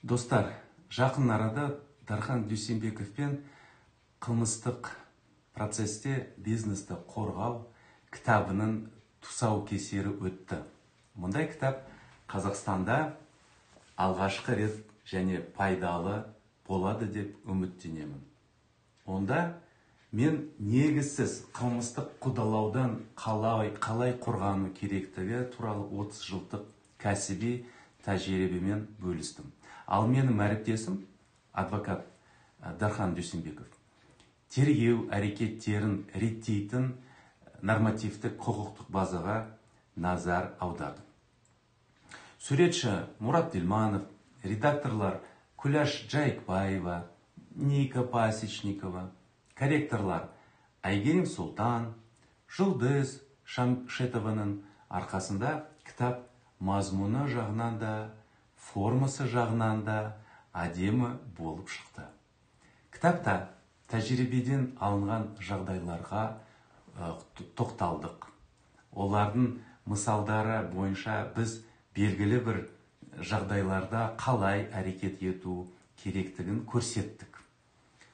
Достар, жақын арада Дархан Дүйсенбековпен қылмыстық процесте бизнесті қорғау кітабының тұсаукесері өтті. Мұндай кітап Қазақстанда алғашқы рет және пайдалы болады деп үміттенемін. Онда мен негізсіз қылмыстық қудалаудан қалай қорғану керектігі туралы 30 жылдық кәсіби тәжірибемен бөлістім. Ал менің әріптесім адвокат Дархан Дүйсенбеков тергеу әрекеттерін реттейтін нормативтік құқықтық базаға назар аударды. Суретші Мұрат Дилманов, редакторлар Күләш Жайықбаева, Ника Пасечникова, корректорлар Айгерім Сұлтан, Жұлдыз Шамшетованың арқасында кітап мазмұны жағынан да, формасы жағынан да әдемі болып шықты. Кітапта тәжірибеден алынған жағдайларға тоқталдық. Олардың мысалдары бойынша біз белгілі бір жағдайларда қалай әрекет ету керектігін көрсеттік.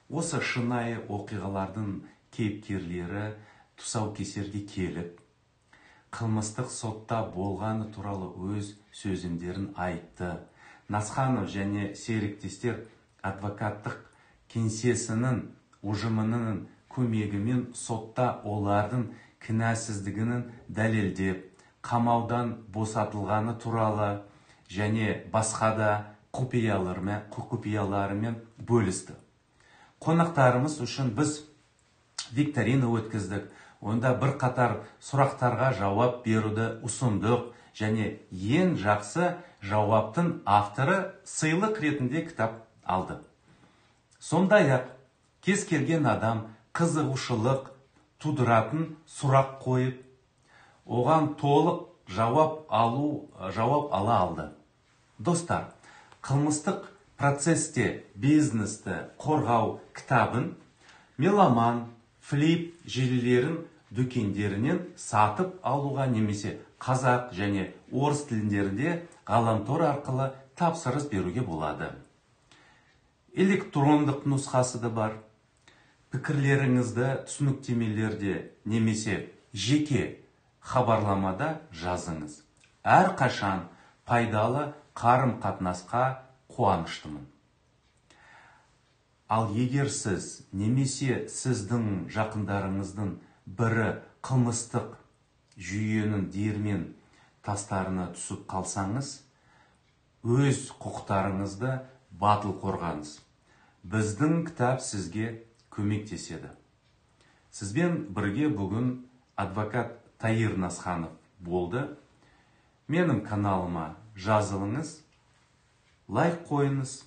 Осы шынайы оқиғалардың кейіпкерлері тұсаукесерге келіп, қылмыстық сотта болғаны туралы өз сөзімдерін айтты. Насханов және серіктестер адвокаттық кеңсесінің ұжымының көмегімен сотта олардың кінәсіздігінің дәлелдеп, қамаудан босатылғаны туралы және басқа да құпияларымен бөлісті. Қонақтарымыз үшін біз викторина өткіздік. Онда бір қатар сұрақтарға жауап беруді ұсындық және ең жақсы жауаптың авторы сыйлық ретінде кітап алды. Сондай-ақ кез келген адам қызығушылық тудыратын сұрақ қойып, оған толық жауап ала алды. Достар, қылмыстық процесте бизнесті қорғау кітабын меломан, флип желілерін дүкендерінен сатып алуға немесе қазақ және орыс тілдерінде ғаламтор арқылы тапсырыс беруге болады. Электрондық нұсқасы да бар. Пікірлеріңізді түсініктемелерде немесе жеке хабарламада жазыңыз. Әрқашан пайдалы қарым-қатынасқа қуаныштымын. Ал егер сіз немесе сіздің жақындарыңыздың бірі қылмыстық жүйенің диірмен тастарына түсіп қалсаңыз, өз құқықтарыңызды батыл қорғаңыз. Біздің кітап сізге көмектеседі. Сізбен бірге бүгін адвокат Таир Насханов болды. Менің каналыма жазылыңыз, лайк қойыңыз,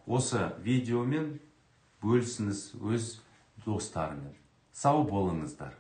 осы видеомен бөлісіңіз өз достарымен. Сау болыңыздар.